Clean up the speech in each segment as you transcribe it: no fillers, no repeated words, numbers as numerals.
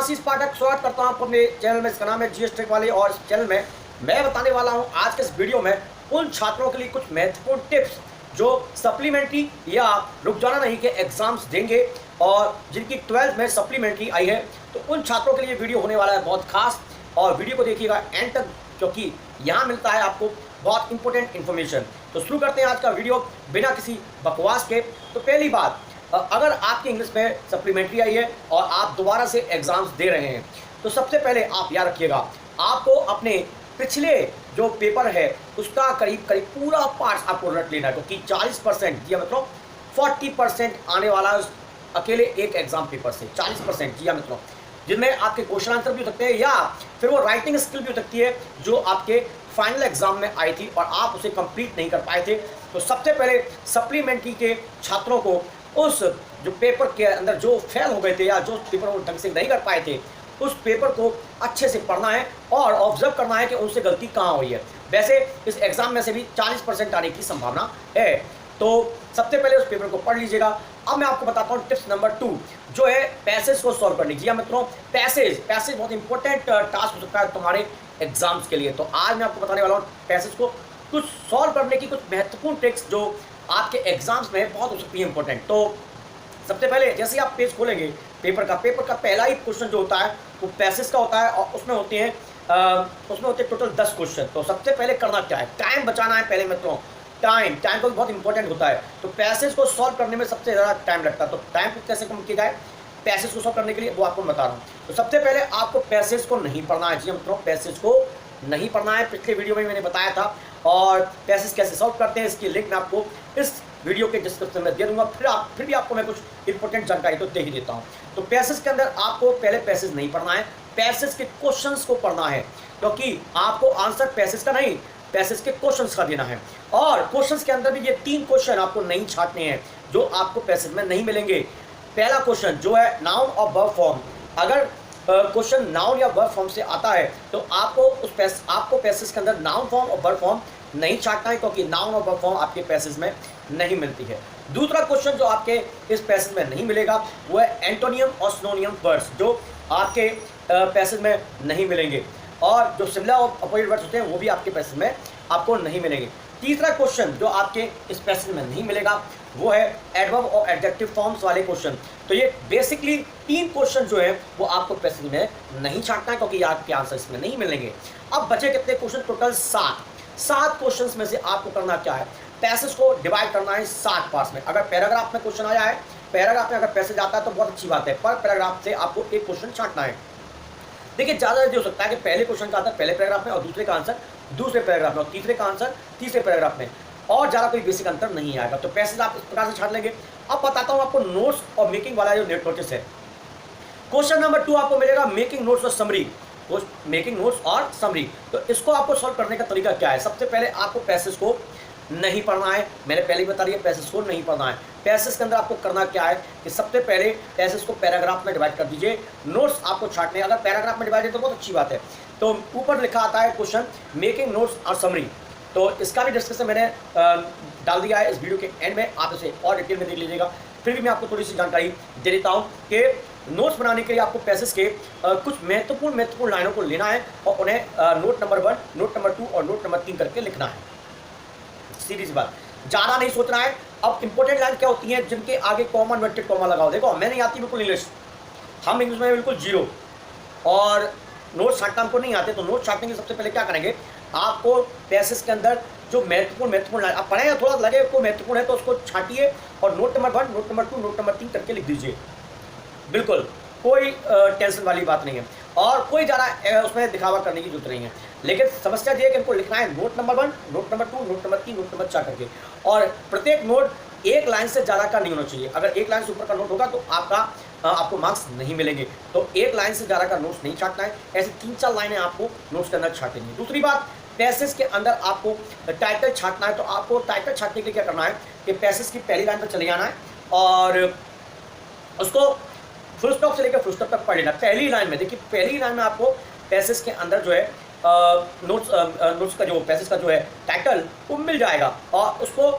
आशीष पाठक स्वागत करता हूं आपको अपने चैनल में। इसका नाम है जीएस टेक वाले और इस चैनल में मैं बताने वाला हूं आज के इस वीडियो में उन छात्रों के लिए कुछ महत्वपूर्ण टिप्स जो सप्लीमेंट्री या रुक जाना नहीं के एग्जाम्स देंगे और जिनकी 12th में सप्लीमेंट्री आई है। तो उन छात्रों के लिए वीडियो होने वाला है बहुत खास, और वीडियो को देखिएगा एंड तक क्योंकि यहाँ मिलता है आपको बहुत इंपॉर्टेंट इन्फॉर्मेशन। तो शुरू करते हैं आज का वीडियो बिना किसी बकवास के। तो पहली बात, अगर आपकी इंग्लिश में सप्लीमेंट्री आई है और आप दोबारा से एग्जाम्स दे रहे हैं तो सबसे पहले आप याद रखिएगा, आपको अपने पिछले जो पेपर है उसका करीब करीब पूरा पार्ट आपको रट लेना है, क्योंकि 40% जी मतलब 40% आने वाला है अकेले एक एग्जाम पेपर से। 40% जी मतलब जिनमें आपके क्वेश्चन आंसर भी हो सकते हैं या फिर वो राइटिंग स्किल भी हो सकती है जो आपके फाइनल एग्जाम में आई थी और आप उसे कंप्लीट नहीं कर पाए थे। तो सबसे पहले सप्लीमेंट्री के छात्रों को उस जो पेपर के अंदर जो फेल हो गए थे या जो पेपर वो ढंग से नहीं कर पाए थे उस पेपर को अच्छे से पढ़ना है और ऑब्जर्व करना है कि उनसे गलती कहाँ हुई है। वैसे इस एग्जाम में से भी 40% आने की संभावना है, तो सबसे पहले उस पेपर को पढ़ लीजिएगा। अब मैं आपको बताता हूँ टिप्स नंबर 2 जो है पैसेज को सॉल्व करने की। मित्रों पैसेज बहुत इंपॉर्टेंट टास्क हो सकता है तुम्हारे एग्जाम्स के लिए। तो आज मैं आपको बताने वाला हूँ पैसेज को कुछ सॉल्व करने की कुछ महत्वपूर्ण ट्रिक्स जो आपके एग्जाम्स में बहुत हो सकती है इंपॉर्टेंट। तो सबसे पहले जैसे ही आप पेज खोलेंगे पेपर का पहला ही क्वेश्चन जो होता है वो पैसेज का होता है और उसमें होते हैं टोटल 10 क्वेश्चन। तो सबसे पहले करना क्या है, टाइम बचाना है पहले मित्रों। टाइम को भी बहुत इंपॉर्टेंट होता है। तो पैसेज को सॉल्व करने में सबसे ज़्यादा टाइम लगता है। तो टाइम को कैसे कम किया जाए पैसेज को सॉल्व करने के लिए वो आपको बता रहा हूँ। तो सबसे पहले आपको पैसेज को नहीं पढ़ना है जी मित्रों, पैसेज को नहीं पढ़ना है। पिछले वीडियो में मैंने बताया था और पैसेज कैसे सॉल्व करते हैं इसकी लिंक मैं आपको इस वीडियो के डिस्क्रिप्शन में दे दूंगा। फिर भी आपको मैं कुछ इंपॉर्टेंट जानकारी तो दे ही देता हूँ। तो पैसेज के अंदर आपको पहले पैसेज नहीं पढ़ना है, पैसेज के क्वेश्चंस को पढ़ना है, क्योंकि आपको आंसर पैसेज का नहीं पैसेज के क्वेश्चंस का देना है। और क्वेश्चंस के अंदर भी ये 3 क्वेश्चन आपको नहीं छांटने हैं जो आपको पैसेज में नहीं मिलेंगे। पहला क्वेश्चन जो है नाउन और वर्ब फॉर्म, अगर क्वेश्चन नाउन या वर्ब फॉर्म से आता है तो आपको पैसेज के अंदर नाउन फॉर्म और वर्ब फॉर्म नहीं छांटना है, क्योंकि नाउन और वर्ब फॉर्म आपके पैसेज में नहीं मिलती है। दूसरा क्वेश्चन जो आपके इस पैसेज में नहीं मिलेगा वो है एंटोनियम और सिनोनियम वर्ड्स, जो आपके पैसेज में नहीं मिलेंगे, और जो सिमिलर और अपोजिट वर्ड्स होते हैं वो भी आपके पैसेज में आपको नहीं मिलेंगे। तीसरा क्वेश्चन जो आपके इस पैसेज में नहीं मिलेगा वो है एडवर्ब और एडजेक्टिव फॉर्म्स वाले क्वेश्चन। तो ये बेसिकली 3 क्वेश्चन जो है वो आपको पैसेज में नहीं छांटना है, क्योंकि आपके आंसर इसमें नहीं मिलेंगे। अब बचे कितने क्वेश्चन, टोटल 7 क्वेश्चंस में से आपको करना क्या है, पैसेज को डिवाइड करना है 7 पार्ट्स में। अगर पैराग्राफ में क्वेश्चन आया है, पैराग्राफ में अगर पैसेज आता है तो बहुत अच्छी बात है, पर पैराग्राफ से आपको एक क्वेश्चन छांटना है। देखिए ज़्यादा जल्दी हो सकता है कि पहले क्वेश्चन का आंसर पहले पैराग्राफ में और दूसरे का आंसर दूसरे पैराग्राफ में और तीसरे का आंसर तीसरे पैराग्राफ में, और ज़्यादा कोई बेसिक अंतर नहीं आएगा। तो पैसेज आप इस प्रकार से छांट लेंगे। अब बताता हूँ आपको नोट्स और मेकिंग वाला जो नोटिस है। क्वेश्चन नंबर 2 आपको मिलेगा मेकिंग नोट्स और समरी, मेकिंग नोट्स और समरी। तो इसको आपको सॉल्व करने का तरीका क्या है, सबसे पहले आपको पैसेज को नहीं पढ़ना है, मैंने पहले ही बता दिया पैसेज को नहीं पढ़ना है। पैसेज के अंदर आपको करना क्या है कि सबसे पहले पैसेज को पैराग्राफ में डिवाइड कर दीजिए, नोट्स आपको छांटने। अगर पैराग्राफ में डिवाइड है तो बहुत अच्छी बात है। तो ऊपर लिखा आता है क्वेश्चन मेकिंग नोट्स और समरी, तो इसका भी डिस्कशन मैंने डाल दिया है इस वीडियो के एंड में, आप इसे और डिटेल में देख लीजिएगा। फिर भी मैं आपको थोड़ी सी जानकारी दे देता हूँ कि नोट्स बनाने के लिए आपको पैसेज के कुछ महत्वपूर्ण लाइनों को लेना है और उन्हें नोट नंबर 1, नोट नंबर 2 और नोट नंबर 3 करके लिखना है। सीधी सी बात, ज़्यादा नहीं सोचना है। अब इंपॉर्टेंट लाइन क्या होती हैं जिनके आगे कॉमा इन्वर्टेड कॉमा लगाओ। देखो हमें नहीं आती बिल्कुल इंग्लिश, हम इंग्लिश में बिल्कुल 0, और नोट छांटना हमको नहीं आते। तो नोट छांटने के सबसे पहले क्या करेंगे, आपको पैसेज के अंदर जो महत्वपूर्ण लाइन आप पढ़ें, थोड़ा लगे आपको महत्वपूर्ण है तो उसको छांटिए और note number 1, note number 2, note number 3 करके लिख दीजिए। बिल्कुल कोई टेंशन वाली बात नहीं है और कोई ज़्यादा उसमें दिखावा करने की जरूरत नहीं है। लेकिन समस्या ये है कि इनको लिखना है note number 1, note number 2, note number 3, note number 4 करके, और प्रत्येक नोट एक लाइन से ज़्यादा का नहीं होना चाहिए। अगर एक लाइन से ऊपर का नोट होगा तो आपको मार्क्स नहीं मिलेंगे। तो एक लाइन से ज़्यादा का नोट्स नहीं छांटना है, ऐसे 3-4 लाइनें आपको नोट्स के अंदर छांटेंगे। दूसरी बात, पैसेज के अंदर आपको टाइटल छांटना है। तो आपको टाइटल छांटने के लिए क्या करना है कि पैसेज की पहली लाइन पर चले जाना है और उसको फुल स्टॉप से लेकर फुल स्टॉप तक पढ़ लेना। पहली लाइन में देखिए, पहली लाइन में आपको पैसेज के अंदर जो है नोट्स का जो पैसेज का जो है टाइटल वो मिल जाएगा और उसको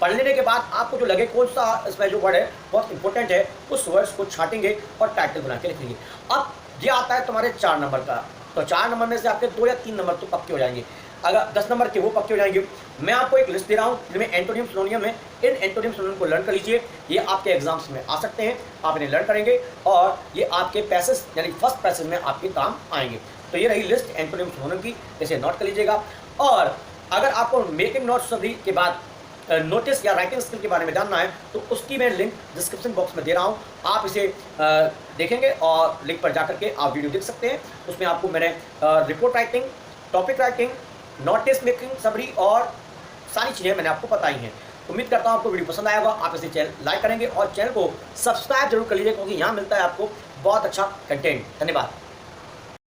पढ़ लेने के बाद आपको जो लगे कौन सा इसमें जो वर्ड है बहुत इंपॉर्टेंट है, उस वर्ड्स को छाटेंगे और टाइटल बना के लिखेंगे। अब ये आता है तुम्हारे 4 नंबर का, तो 4 नंबर में से आपके 2 या 3 नंबर तो पक्के हो जाएंगे। अगर 10 नंबर के वो पक्के हो जाएंगे। मैं आपको एक लिस्ट दे रहा हूँ जिनमें एंटोनिम सिनोनियम है, इन एंटोनिम सिनोनियम को लर्न कर लीजिए। ये आपके एग्जाम्स में आ सकते हैं, आप इन्हें लर्न करेंगे और ये आपके पैसेज यानी फर्स्ट पैसेज में आपके काम आएंगे। तो ये रही लिस्ट एंटोनिम सिनोनियम की, इसे नोट कर लीजिएगा। और अगर आपको मेकिंग नोट्स सभी के बाद नोटिस या राइटिंग स्किल के बारे में जानना है तो उसकी मैं लिंक डिस्क्रिप्शन बॉक्स में दे रहा हूँ, आप इसे देखेंगे और लिंक पर जाकर के आप वीडियो देख सकते हैं। उसमें आपको मैंने report writing, topic writing, notice making summary और सारी चीज़ें मैंने आपको बताई हैं। उम्मीद करता हूँ आपको वीडियो पसंद आएगा, आप इसे चैनल लाइक करेंगे और चैनल को सब्सक्राइब जरूर कर लीजिए, क्योंकि यहाँ मिलता है आपको बहुत अच्छा कंटेंट। धन्यवाद।